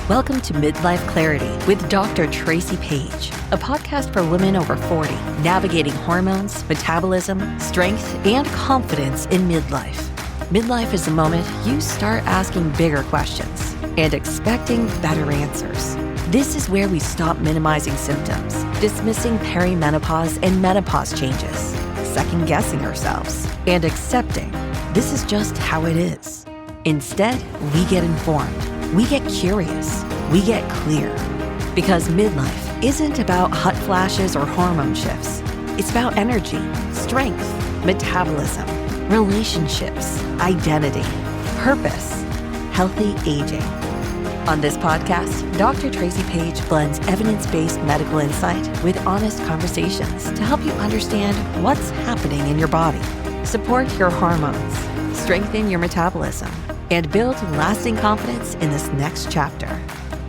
Welcome to Midlife Clarity with Dr. Tracy Page, a podcast for women over 40, navigating hormones, metabolism, strength, and confidence in midlife. Midlife is the moment you start asking bigger questions and expecting better answers. This is where we stop minimizing symptoms, dismissing perimenopause and menopause changes, second-guessing ourselves, and accepting this is just how it is. Instead, we get informed. We get curious. We get clear. Because midlife isn't about hot flashes or hormone shifts. It's about energy, strength, metabolism, relationships, identity, purpose, healthy aging. On this podcast, Dr. Tracy Page blends evidence-based medical insight with honest conversations to help you understand what's happening in your body, support your hormones, strengthen your metabolism, and build lasting confidence in this next chapter.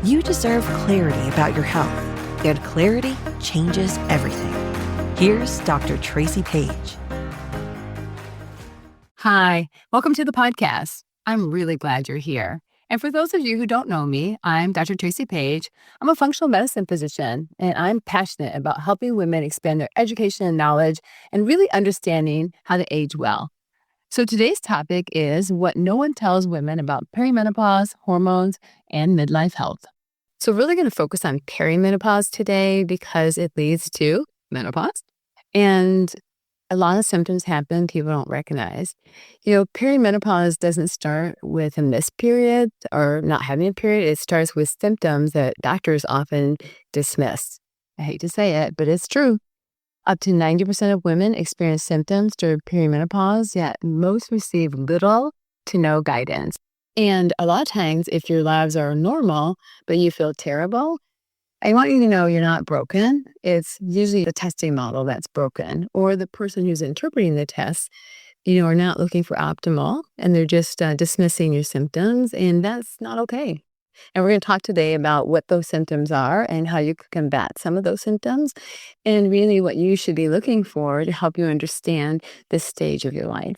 You deserve clarity about your health, and clarity changes everything. Here's Dr. Tracy Page. Hi, welcome to the podcast. I'm really glad you're here. And for those of you who don't know me, I'm Dr. Tracy Page. I'm a functional medicine physician, and I'm passionate about helping women expand their education and knowledge and really understanding how to age well. So today's topic is what no one tells women about perimenopause, hormones, and midlife health. So we're really going to focus on perimenopause today because it leads to menopause. And a lot of symptoms happen people don't recognize. Perimenopause doesn't start with a missed period or not having a period. It starts with symptoms that doctors often dismiss. I hate to say it, but it's true. Up to 90% of women experience symptoms during perimenopause, yet most receive little to no guidance. And a lot of times, if your labs are normal, but you feel terrible, I want you to know you're not broken. It's usually the testing model that's broken, or the person who's interpreting the tests, are not looking for optimal, and they're just dismissing your symptoms, and that's not okay. And we're going to talk today about what those symptoms are and how you can combat some of those symptoms and really what you should be looking for to help you understand this stage of your life.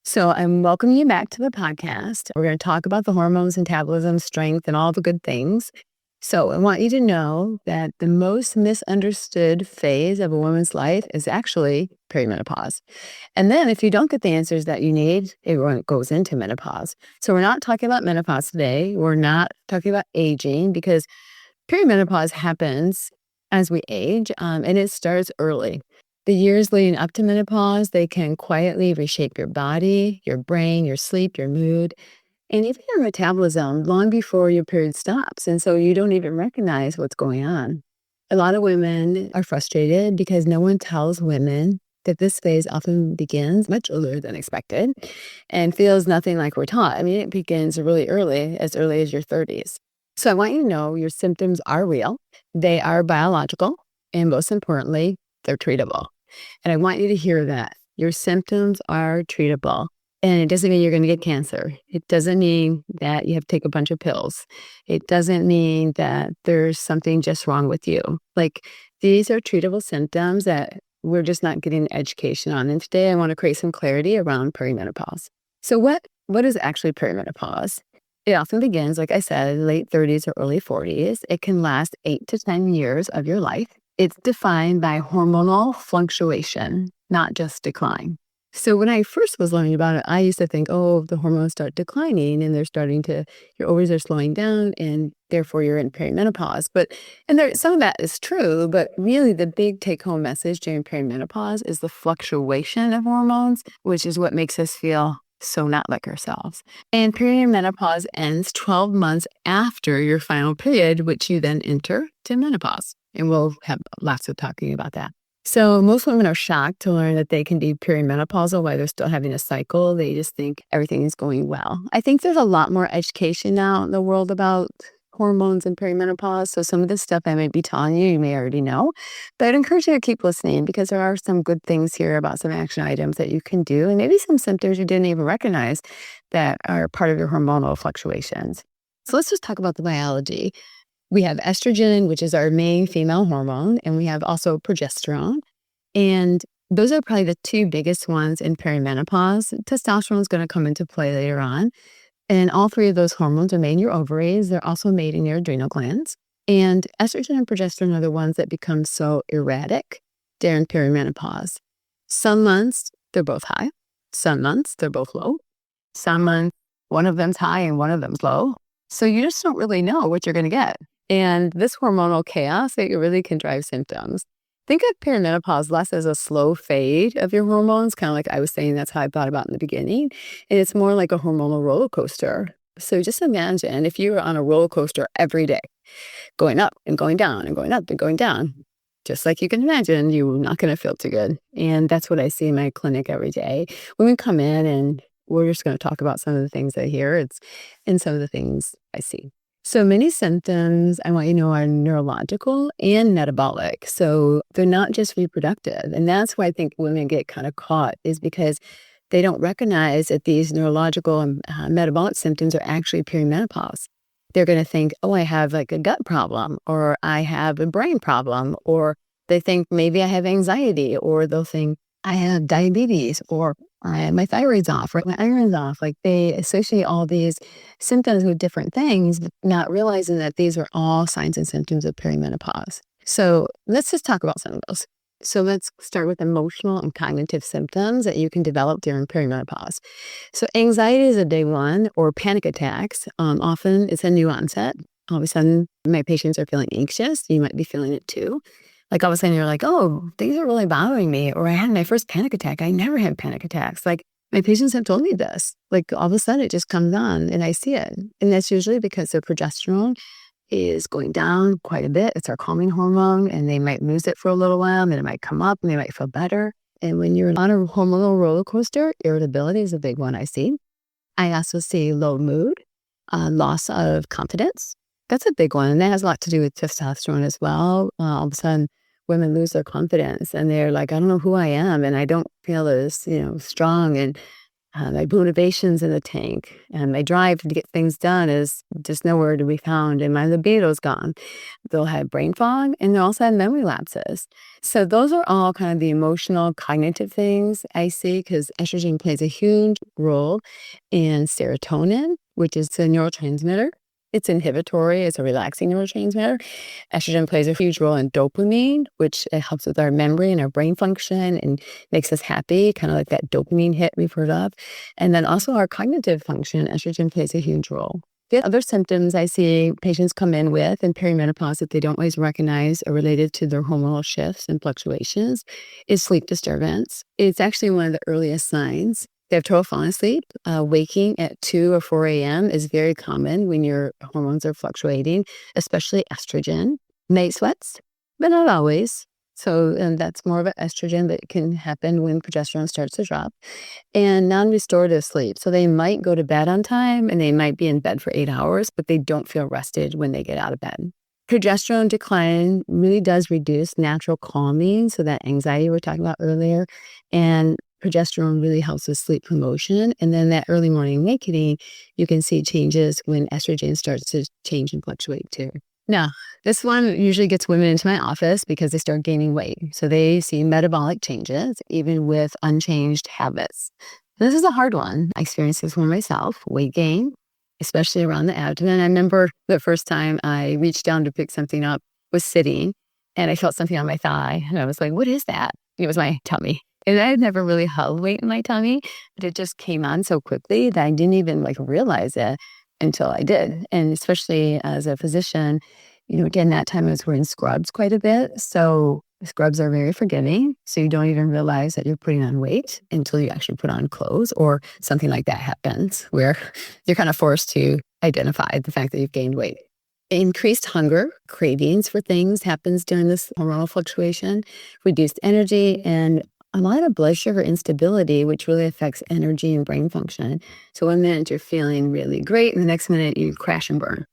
So I'm welcoming you back to the podcast. We're going to talk about the hormones, metabolism, strength, and all the good things. So I want you to know that the most misunderstood phase of a woman's life is actually perimenopause. And then if you don't get the answers that you need, it goes into menopause. So we're not talking about menopause today. We're not talking about aging because perimenopause happens as we age, and it starts early. The years leading up to menopause, they can quietly reshape your body, your brain, your sleep, your mood, and even your metabolism long before your period stops. And so you don't even recognize what's going on. A lot of women are frustrated because no one tells women that this phase often begins much earlier than expected and feels nothing like we're taught. I mean, it begins really early as your 30s. So I want you to know your symptoms are real. They are biological. And most importantly, they're treatable. And I want you to hear that. Your symptoms are treatable. And it doesn't mean you're going to get cancer. It doesn't mean that you have to take a bunch of pills. It doesn't mean that there's something just wrong with you. These are treatable symptoms that we're just not getting education on. And today I want to create some clarity around perimenopause. So what is actually perimenopause? It often begins, like I said, late 30s or early 40s. It can last 8 to 10 years of your life. It's defined by hormonal fluctuation, not just decline. So when I first was learning about it, I used to think, the hormones start declining and your ovaries are slowing down and therefore you're in perimenopause. Some of that is true, but really the big take-home message during perimenopause is the fluctuation of hormones, which is what makes us feel so not like ourselves. And perimenopause ends 12 months after your final period, which you then enter to menopause. And we'll have lots of talking about that. So most women are shocked to learn that they can be perimenopausal while they're still having a cycle. They just think everything is going well. I think there's a lot more education now in the world about hormones and perimenopause. So some of the stuff I might be telling you may already know. But I'd encourage you to keep listening because there are some good things here about some action items that you can do and maybe some symptoms you didn't even recognize that are part of your hormonal fluctuations. So let's just talk about the biology. We have estrogen, which is our main female hormone, and we have also progesterone. And those are probably the two biggest ones in perimenopause. Testosterone is going to come into play later on. And all three of those hormones are made in your ovaries. They're also made in your adrenal glands. And estrogen and progesterone are the ones that become so erratic during perimenopause. Some months, they're both high. Some months, they're both low. Some months, one of them's high and one of them's low. So you just don't really know what you're going to get. And this hormonal chaos, it really can drive symptoms. Think of perimenopause less as a slow fade of your hormones, kind of like I was saying, that's how I thought about in the beginning. And it's more like a hormonal roller coaster. So just imagine if you were on a roller coaster every day, going up and going down and going up and going down. Just like you can imagine, you're not going to feel too good. And that's what I see in my clinic every day. When we come in and we're just going to talk about some of the things I hear, and some of the things I see. So many symptoms, I want you to know, are neurological and metabolic. So they're not just reproductive. And that's why I think women get kind of caught, is because they don't recognize that these neurological and metabolic symptoms are actually perimenopause. They're going to think, oh, I have like a gut problem, or I have a brain problem, or they think maybe I have anxiety, or they'll think I have diabetes, or my thyroid's off, or my iron's off. Like they associate all these symptoms with different things, not realizing that these are all signs and symptoms of perimenopause. So let's just talk about some of those. So let's start with emotional and cognitive symptoms that you can develop during perimenopause. So anxiety is a big one, or panic attacks. Often it's a new onset. All of a sudden, my patients are feeling anxious. You might be feeling it too. Like all of a sudden you're like, oh, things are really bothering me. Or I had my first panic attack. I never had panic attacks. Like my patients have told me this. Like all of a sudden it just comes on and I see it. And that's usually because their progesterone is going down quite a bit. It's our calming hormone, and they might lose it for a little while, and then it might come up and they might feel better. And when you're on a hormonal roller coaster, irritability is a big one I see. I also see low mood, loss of confidence. That's a big one. And that has a lot to do with testosterone as well. All of a sudden, women lose their confidence and they're like, I don't know who I am, and I don't feel as, strong, and my motivation's in the tank, and my drive to get things done is just nowhere to be found, and my libido's gone. They'll have brain fog, and they'll also have memory lapses. So those are all kind of the emotional, cognitive things I see, because estrogen plays a huge role in serotonin, which is a neurotransmitter. It's inhibitory. It's a relaxing neurotransmitter. Estrogen plays a huge role in dopamine, which helps with our memory and our brain function and makes us happy, kind of like that dopamine hit we've heard of. And then also our cognitive function, estrogen plays a huge role. The other symptoms I see patients come in with in perimenopause that they don't always recognize are related to their hormonal shifts and fluctuations is sleep disturbance. It's actually one of the earliest signs. They have trouble falling asleep. Waking at 2 or 4 a.m. is very common when your hormones are fluctuating, especially estrogen. Night sweats, but not always. So that's more of an estrogen that can happen when progesterone starts to drop. And non-restorative sleep. So they might go to bed on time and they might be in bed for 8 hours, but they don't feel rested when they get out of bed. Progesterone decline really does reduce natural calming, so that anxiety we were talking about earlier. And progesterone really helps with sleep promotion. And then that early morning awakening, you can see changes when estrogen starts to change and fluctuate too. Now, this one usually gets women into my office because they start gaining weight. So they see metabolic changes, even with unchanged habits. This is a hard one. I experienced this one myself, weight gain, especially around the abdomen. I remember the first time I reached down to pick something up was sitting, and I felt something on my thigh. And I was like, what is that? It was my tummy. And I had never really held weight in my tummy, but it just came on so quickly that I didn't even realize it until I did. And especially as a physician, again, that time I was wearing scrubs quite a bit. So scrubs are very forgiving. So you don't even realize that you're putting on weight until you actually put on clothes, or something like that happens where you're kind of forced to identify the fact that you've gained weight. Increased hunger, cravings for things happens during this hormonal fluctuation, reduced energy, and a lot of blood sugar instability, which really affects energy and brain function. So one minute you're feeling really great, and the next minute you crash and burn.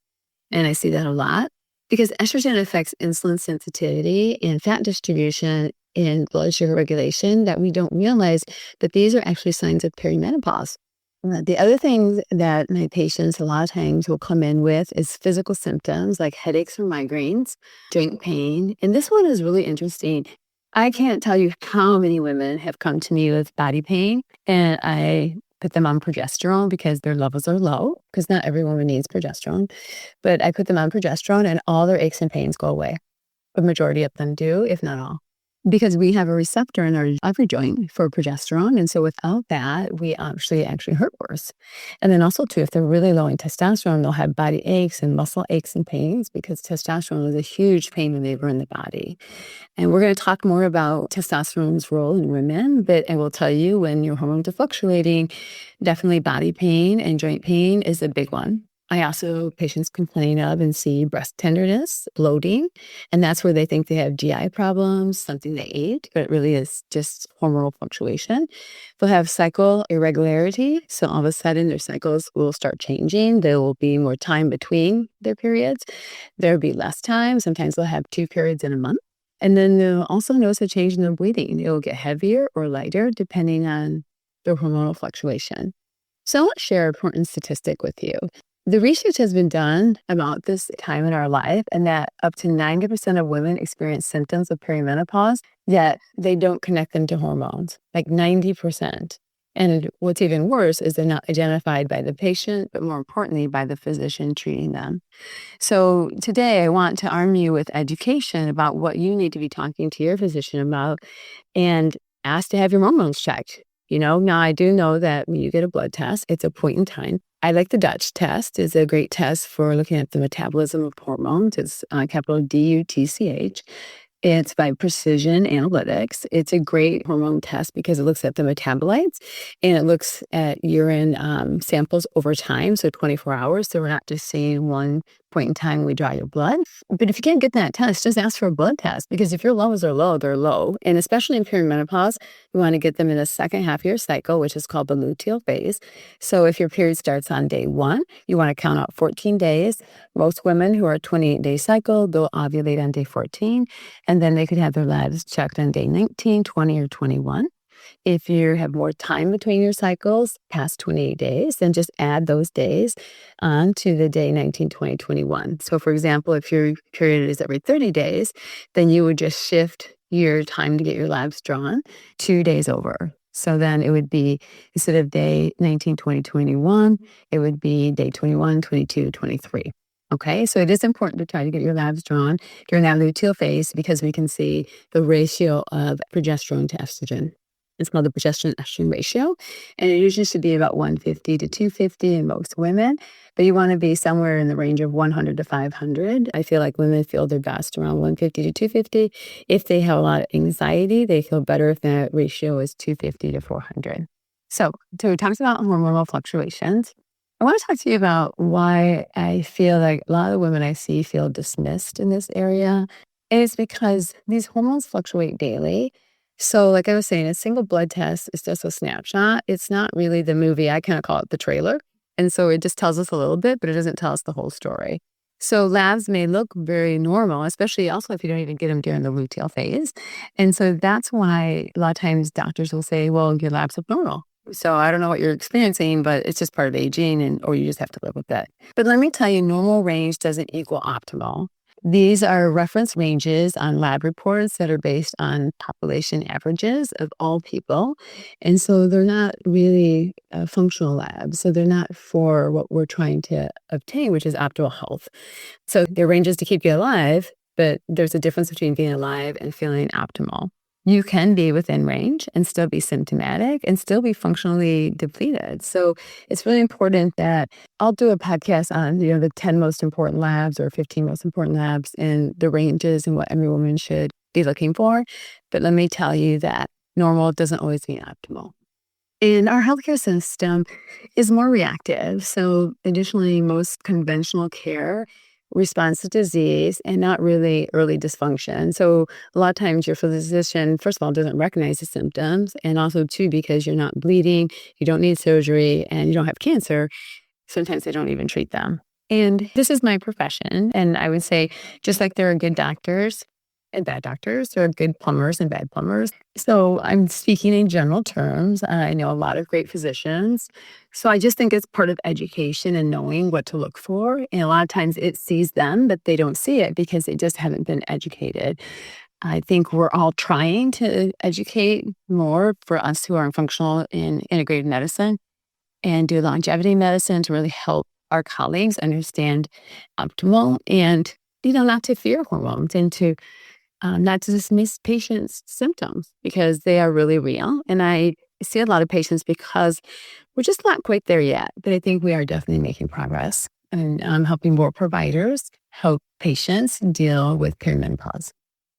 And I see that a lot because estrogen affects insulin sensitivity and fat distribution and blood sugar regulation, that we don't realize that these are actually signs of perimenopause. The other things that my patients a lot of times will come in with is physical symptoms like headaches or migraines, joint pain. And this one is really interesting. I can't tell you how many women have come to me with body pain, and I put them on progesterone because their levels are low. because not every woman needs progesterone, but I put them on progesterone and all their aches and pains go away. A majority of them do, if not all. Because we have a receptor in our every joint for progesterone. And so without that, we actually hurt worse. And then also too, if they're really low in testosterone, they'll have body aches and muscle aches and pains because testosterone is a huge pain reliever in the body. And we're going to talk more about testosterone's role in women, but I will tell you when your hormones are fluctuating, definitely body pain and joint pain is a big one. I also patients complain of and see breast tenderness, bloating, and that's where they think they have GI problems, something they ate, but it really is just hormonal fluctuation. They'll have cycle irregularity, so all of a sudden their cycles will start changing. There will be more time between their periods. There'll be less time. Sometimes they'll have 2 periods in a month. And then they'll also notice a change in their bleeding. It will get heavier or lighter depending on their hormonal fluctuation. So I want to share an important statistic with you. The research has been done about this time in our life, and that up to 90% of women experience symptoms of perimenopause, yet they don't connect them to hormones, like 90%. And what's even worse is they're not identified by the patient, but more importantly, by the physician treating them. So today I want to arm you with education about what you need to be talking to your physician about and ask to have your hormones checked. Now I do know that when you get a blood test, it's a point in time. I like the Dutch test. It's a great test for looking at the metabolism of hormones. It's capital DUTCH. It's by Precision Analytics. It's a great hormone test because it looks at the metabolites and it looks at urine samples over time, so 24 hours. So we're not just seeing one point in time we draw your blood. But if you can't get that test, just ask for a blood test because if your levels are low, they're low. And especially in perimenopause, we want to get them in the second half of your cycle, which is called the luteal phase. So if your period starts on day 1, you want to count out 14 days. Most women who are 28-day cycle, they'll ovulate on day 14. And then they could have their labs checked on day 19, 20, or 21. If you have more time between your cycles, past 28 days, then just add those days on to the day 19, 20, 21. So for example, if your period is every 30 days, then you would just shift your time to get your labs drawn 2 days over. So then it would be, instead of day 19, 20, 21, it would be day 21, 22, 23. Okay, so it is important to try to get your labs drawn during that luteal phase because we can see the ratio of progesterone to estrogen. It's called the progesterone-estrogen ratio, and it usually should be about 150 to 250 in most women, but you want to be somewhere in the range of 100 to 500. I feel like women feel their best around 150 to 250. If they have a lot of anxiety, they feel better if that ratio is 250 to 400. So we talked about hormonal fluctuations. I want to talk to you about why I feel like a lot of women I see feel dismissed in this area. And it's because these hormones fluctuate daily. So like I was saying, a single blood test is just a snapshot. It's not really the movie. I kind of call it the trailer. And so it just tells us a little bit, but it doesn't tell us the whole story. So labs may look very normal, especially also if you don't even get them during the luteal phase. And so that's why a lot of times doctors will say, well, your labs look normal. So I don't know what you're experiencing, but it's just part of aging or you just have to live with that. But let me tell you, normal range doesn't equal optimal. These are reference ranges on lab reports that are based on population averages of all people. And so they're not really functional labs. So they're not for what we're trying to obtain, which is optimal health. So they're ranges to keep you alive, but there's a difference between being alive and feeling optimal. You can be within range and still be symptomatic and still be functionally depleted. So it's really important that I'll do a podcast on, the 10 most important labs or 15 most important labs and the ranges and what every woman should be looking for. But let me tell you that normal doesn't always mean optimal. And our healthcare system is more reactive. So additionally, most conventional care responds to disease and not really early dysfunction. So a lot of times your physician, first of all, doesn't recognize the symptoms. And also too, because you're not bleeding, you don't need surgery, and you don't have cancer, sometimes they don't even treat them. And this is my profession. And I would say, just like there are good doctors and bad doctors, there are good plumbers and bad plumbers. So I'm speaking in general terms. I know a lot of great physicians. So I just think it's part of education and knowing what to look for. And a lot of times it sees them, but they don't see it because they just haven't been educated. I think we're all trying to educate more for us who are functional in integrated medicine and do longevity medicine to really help our colleagues understand optimal and, not to fear hormones and to not to dismiss patients' symptoms because they are really real. And I see a lot of patients because we're just not quite there yet, but I think we are definitely making progress. And I'm helping more providers help patients deal with perimenopause.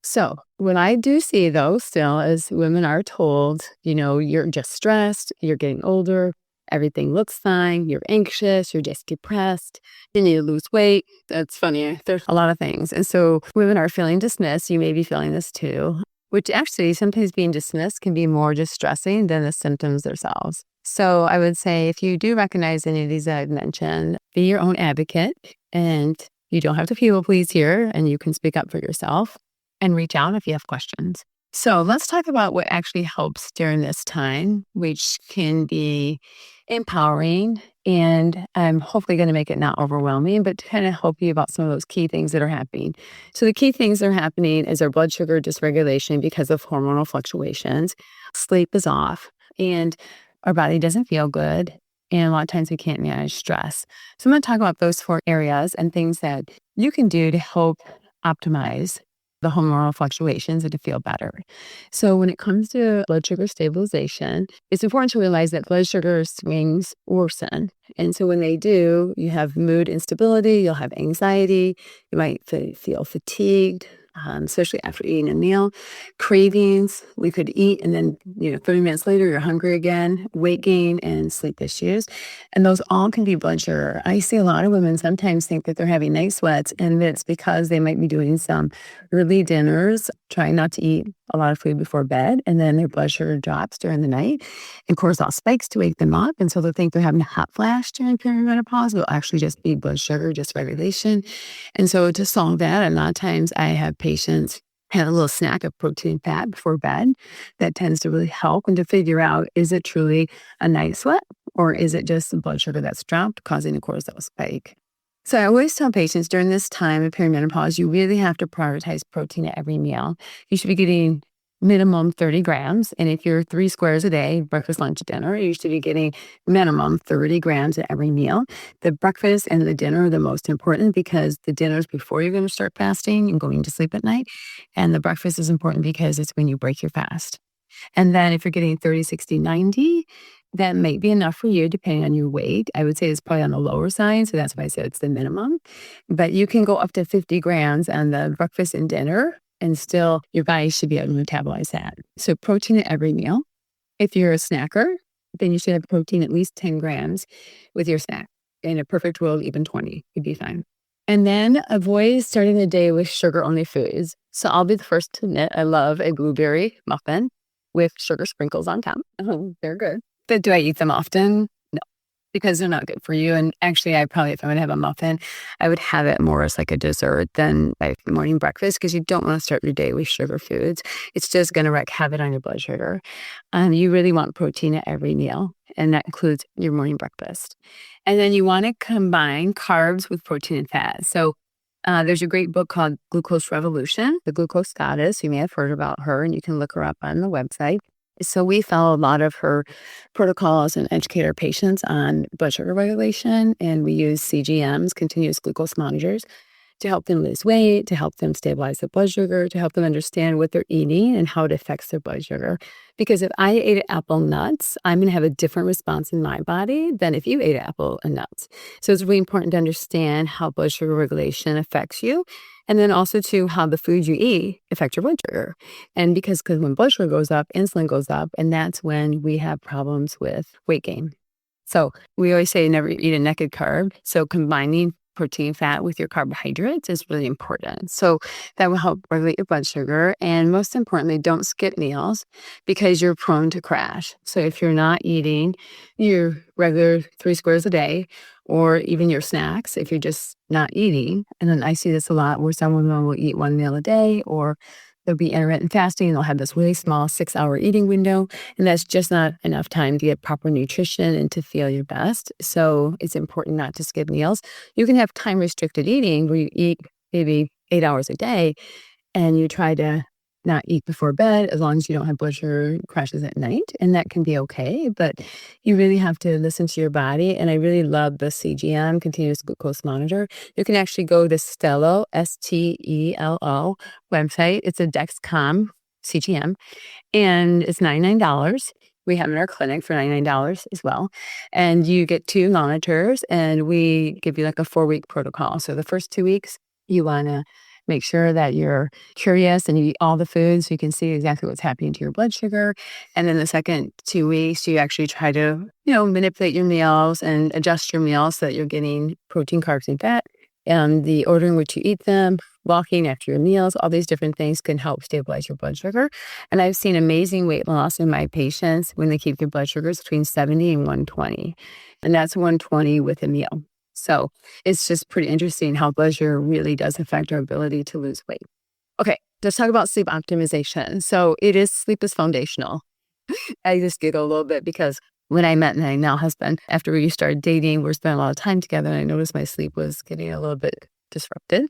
So what I do see though still is women are told, you're just stressed, you're getting older, everything looks fine, you're anxious, you're just depressed, you need to lose weight. That's funny. There's a lot of things. And so women are feeling dismissed. You may be feeling this too, which actually sometimes being dismissed can be more distressing than the symptoms themselves. So I would say if you do recognize any of these that I've mentioned, be your own advocate and you don't have to people please here and you can speak up for yourself and reach out if you have questions. So let's talk about what actually helps during this time, which can be empowering. And I'm hopefully going to make it not overwhelming, but to kind of help you about some of those key things that are happening. So the key things that are happening is our blood sugar dysregulation because of hormonal fluctuations. Sleep is off and our body doesn't feel good. And a lot of times we can't manage stress. So I'm going to talk about those 4 areas and things that you can do to help optimize the hormonal fluctuations and to feel better. So when it comes to blood sugar stabilization, it's important to realize that blood sugar swings worsen. And so when they do, you have mood instability, you'll have anxiety, you might feel fatigued, especially after eating a meal, cravings. We could eat and then, 30 minutes later, you're hungry again, weight gain and sleep issues. And those all can be blood sugar. I see a lot of women sometimes think that they're having night sweats and it's because they might be doing some early dinners, trying not to eat a lot of food before bed, and then their blood sugar drops during the night and cortisol spikes to wake them up. And so they think they're having a hot flash during perimenopause. It'll actually just be blood sugar dysregulation. And so to solve that, a lot of times I have patients have a little snack of protein and fat before bed. That tends to really help and to figure out, is it truly a night sweat or is it just the blood sugar that's dropped causing a cortisol spike? So I always tell patients during this time of perimenopause, you really have to prioritize protein at every meal. You should be getting minimum 30 grams. And if you're 3 squares a day, breakfast, lunch, dinner, you should be getting minimum 30 grams at every meal. The breakfast and the dinner are the most important because the dinner is before you're going to start fasting and going to sleep at night. And the breakfast is important because it's when you break your fast. And then if you're getting 30, 60, 90, that might be enough for you depending on your weight. I would say it's probably on the lower side, so that's why I said it's the minimum. But you can go up to 50 grams on the breakfast and dinner, and still your body should be able to metabolize that. So protein at every meal. If you're a snacker, then you should have protein at least 10 grams with your snack. In a perfect world, even 20 would be fine. And then avoid starting the day with sugar-only foods. So I'll be the first to admit I love a blueberry muffin with sugar sprinkles on top. Oh, they're good. But do I eat them often? No, because they're not good for you. And actually, if I'm going to have a muffin, I would have it more as like a dessert than my morning breakfast because you don't want to start your day with sugar foods. It's just going to wreak havoc on your blood sugar. You really want protein at every meal, and that includes your morning breakfast. And then you want to combine carbs with protein and fat. So there's a great book called Glucose Revolution, The Glucose Goddess. You may have heard about her, and you can look her up on the website. So we follow a lot of her protocols and educate our patients on blood sugar regulation. And we use CGMs, continuous glucose monitors, to help them lose weight, to help them stabilize their blood sugar, to help them understand what they're eating and how it affects their blood sugar. Because if I ate apple nuts, I'm going to have a different response in my body than if you ate apple and nuts. So it's really important to understand how blood sugar regulation affects you. And then also too, how the foods you eat affect your blood sugar. And because when blood sugar goes up, insulin goes up, and that's when we have problems with weight gain. So we always say never eat a naked carb. So combining protein fat with your carbohydrates is really important. So that will help regulate your blood sugar. And most importantly, don't skip meals because you're prone to crash. So if you're not eating your regular 3 squares a day, or even your snacks, if you're just not eating, and then I see this a lot where someone will eat 1 meal a day, or they'll be intermittent fasting and they'll have this really small 6-hour eating window. And that's just not enough time to get proper nutrition and to feel your best. So it's important not to skip meals. You can have time restricted eating where you eat maybe 8 hours a day and you try to not eat before bed as long as you don't have blood sugar crashes at night. And that can be okay, but you really have to listen to your body. And I really love the CGM, continuous glucose monitor. You can actually go to Stelo, Stelo website. It's a Dexcom CGM, and it's $99. We have it in our clinic for $99 as well. And you get 2 monitors, and we give you like a 4-week protocol. So the first 2 weeks, you want to make sure that you're curious and you eat all the foods so you can see exactly what's happening to your blood sugar. And then the second 2 weeks, you actually try to, manipulate your meals and adjust your meals so that you're getting protein, carbs, and fat. And the order in which you eat them, walking after your meals, all these different things can help stabilize your blood sugar. And I've seen amazing weight loss in my patients when they keep their blood sugars between 70 and 120. And that's 120 with a meal. So it's just pretty interesting how blood sugar really does affect our ability to lose weight. Okay, let's talk about sleep optimization. So sleep is foundational. I just giggle a little bit because when I met my now husband, after we started dating, we're spending a lot of time together, and I noticed my sleep was getting a little bit disrupted.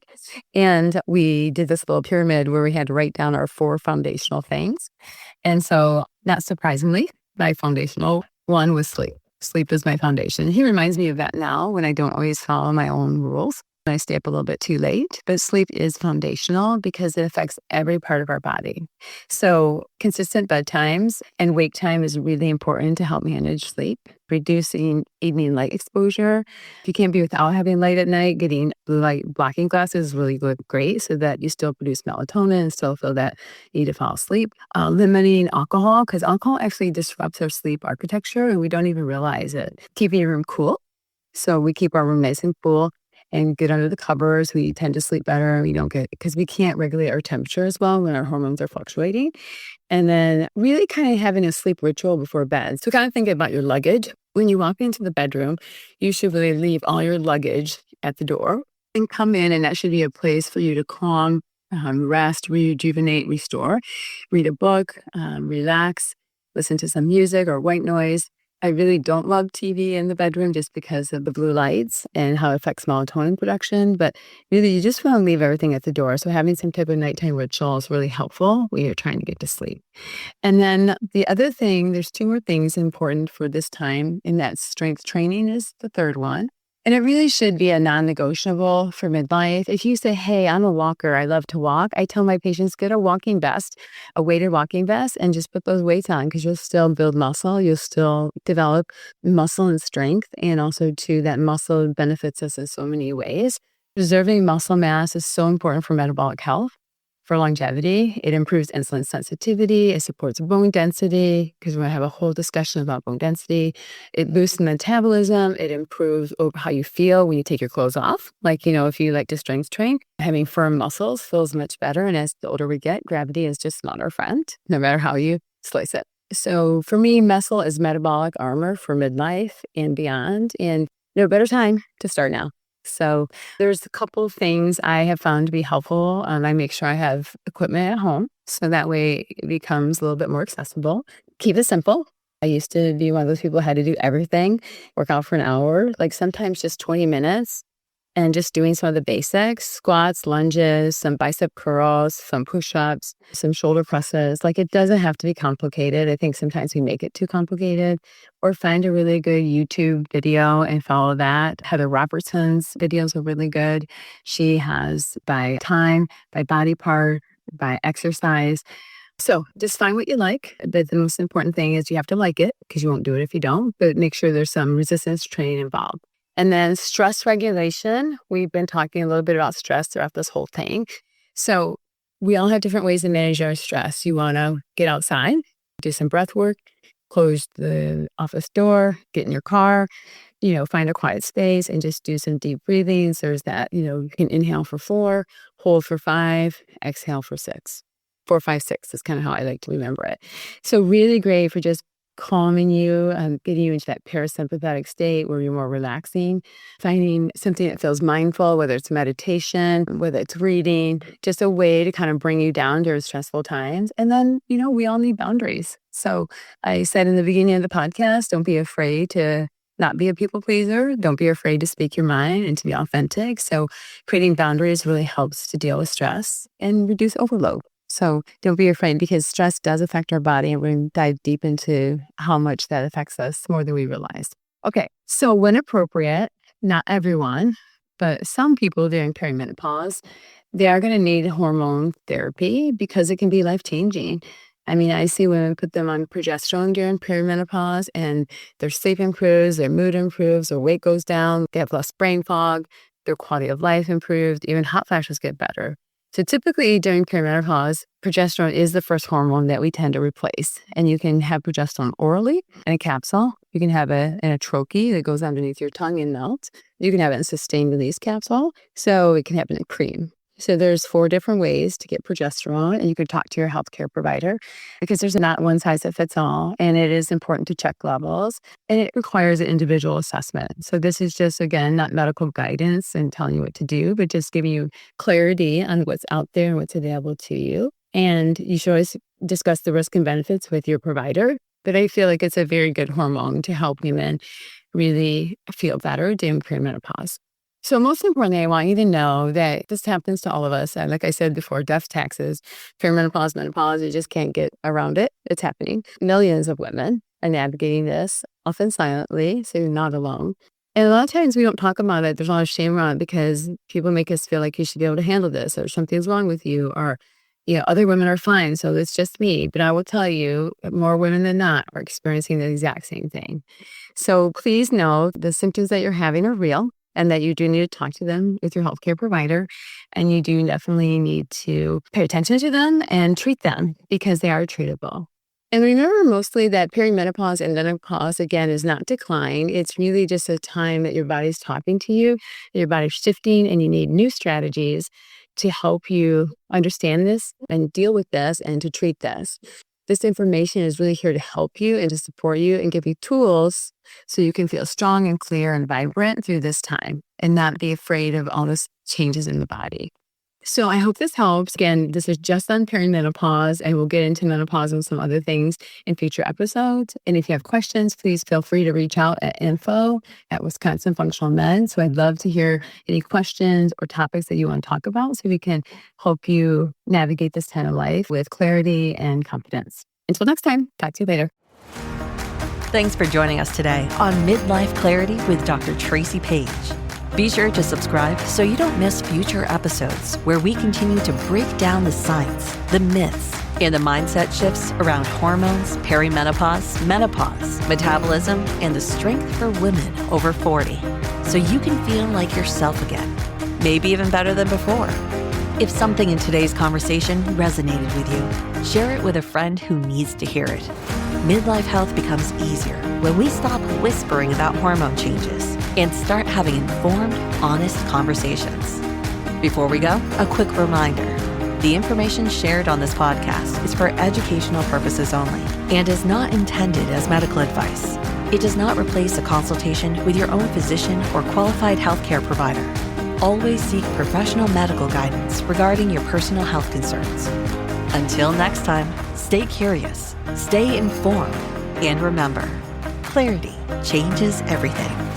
And we did this little pyramid where we had to write down our 4 foundational things. And so, not surprisingly, my foundational one was sleep. Sleep is my foundation. He reminds me of that now when I don't always follow my own rules. I stay up a little bit too late, but sleep is foundational because it affects every part of our body. So consistent bedtimes and wake time is really important to help manage sleep. Reducing evening light exposure. If you can't be without having light at night, getting blue light blocking glasses is really great so that you still produce melatonin and still feel that you need to fall asleep. Limiting alcohol, because alcohol actually disrupts our sleep architecture and we don't even realize it. Keeping your room cool. So we keep our room nice and cool and get under the covers. We tend to sleep better. Because we can't regulate our temperature as well when our hormones are fluctuating. And then really kind of having a sleep ritual before bed. So kind of think about your luggage. When you walk into the bedroom, you should really leave all your luggage at the door and come in, and that should be a place for you to calm, rest, rejuvenate, restore. Read a book, relax, listen to some music or white noise. I really don't love TV in the bedroom just because of the blue lights and how it affects melatonin production. But really, you just want to leave everything at the door. So having some type of nighttime ritual is really helpful when you're trying to get to sleep. And then the other thing, there's 2 more things important for this time, and that's strength training is the third one. And it really should be a non-negotiable for midlife. If you say, hey, I'm a walker, I love to walk, I tell my patients, get a walking vest, a weighted walking vest, and just put those weights on because you'll still build muscle. You'll still develop muscle and strength. And also, too, that muscle benefits us in so many ways. Preserving muscle mass is so important for metabolic health. For longevity, it improves insulin sensitivity, it supports bone density, because we're going to have a whole discussion about bone density. It boosts metabolism, it improves how you feel when you take your clothes off. Like, if you like to strength train, having firm muscles feels much better. And as the older we get, gravity is just not our friend, no matter how you slice it. So for me, muscle is metabolic armor for midlife and beyond. And no better time to start now. So there's a couple of things I have found to be helpful. I make sure I have equipment at home so that way it becomes a little bit more accessible. Keep it simple. I used to be one of those people who had to do everything, work out for an hour, like sometimes just 20 minutes. And just doing some of the basics, squats, lunges, some bicep curls, some push-ups, some shoulder presses. Like it doesn't have to be complicated. I think sometimes we make it too complicated. Or find a really good YouTube video and follow that. Heather Robertson's videos are really good. She has by time, by body part, by exercise. So just find what you like. But the most important thing is you have to like it because you won't do it if you don't. But make sure there's some resistance training involved. And then stress regulation. We've been talking a little bit about stress throughout this whole thing. So we all have different ways to manage our stress. You want to get outside, do some breath work, close the office door, get in your car, find a quiet space and just do some deep breathings. There's that, you can inhale for 4, hold for 5, exhale for 6. 4, 5, 6 is kind of how I like to remember it. So really great for just calming you, getting you into that parasympathetic state where you're more relaxing, finding something that feels mindful, whether it's meditation, whether it's reading, just a way to kind of bring you down during stressful times. And then, we all need boundaries. So I said in the beginning of the podcast, don't be afraid to not be a people pleaser. Don't be afraid to speak your mind and to be authentic. So creating boundaries really helps to deal with stress and reduce overload. So don't be afraid, because stress does affect our body, and we're going to dive deep into how much that affects us more than we realize. Okay, so when appropriate, not everyone, but some people during perimenopause, they are going to need hormone therapy because it can be life-changing. I mean, I see women put them on progesterone during perimenopause, and their sleep improves, their mood improves, their weight goes down, they have less brain fog, their quality of life improved, even hot flashes get better. So typically during perimenopause, progesterone is the first hormone that we tend to replace. And you can have progesterone orally in a capsule. You can have it in a troche that goes underneath your tongue and melts. You can have it in a sustained release capsule. So it can happen in cream. So there's 4 different ways to get progesterone, and you can talk to your healthcare provider, because there's not one size that fits all, and it is important to check levels, and it requires an individual assessment. So this is just, again, not medical guidance and telling you what to do, but just giving you clarity on what's out there and what's available to you. And you should always discuss the risk and benefits with your provider. But I feel like it's a very good hormone to help women really feel better during perimenopause. So most importantly, I want you to know that this happens to all of us. And like I said before, death, taxes, perimenopause, menopause, you just can't get around it. It's happening. Millions of women are navigating this, often silently, so you're not alone. And a lot of times we don't talk about it. There's a lot of shame around it because people make us feel like you should be able to handle this, or something's wrong with you, or other women are fine, so it's just me. But I will tell you, more women than not are experiencing the exact same thing. So please know the symptoms that you're having are real, and that you do need to talk to them with your healthcare provider. And you do definitely need to pay attention to them and treat them, because they are treatable. And remember mostly that perimenopause and menopause, again, is not decline. It's really just a time that your body's talking to you, your body's shifting, and you need new strategies to help you understand this and deal with this and to treat this. This information is really here to help you and to support you and give you tools so you can feel strong and clear and vibrant through this time and not be afraid of all those changes in the body. So I hope this helps. Again, this is just on perimenopause, and we'll get into menopause and some other things in future episodes. And if you have questions, please feel free to reach out at info@Wisconsin Functional Med. So I'd love to hear any questions or topics that you want to talk about, so we can help you navigate this time of life with clarity and confidence. Until next time, talk to you later. Thanks for joining us today on Midlife Clarity with Dr. Tracy Page. Be sure to subscribe so you don't miss future episodes where we continue to break down the science, the myths, and the mindset shifts around hormones, perimenopause, menopause, metabolism, and the strength for women over 40, so you can feel like yourself again, maybe even better than before. If something in today's conversation resonated with you, share it with a friend who needs to hear it. Midlife health becomes easier when we stop whispering about hormone changes and start having informed, honest conversations. Before we go, a quick reminder. The information shared on this podcast is for educational purposes only and is not intended as medical advice. It does not replace a consultation with your own physician or qualified healthcare provider. Always seek professional medical guidance regarding your personal health concerns. Until next time, stay curious, stay informed, and remember, clarity changes everything.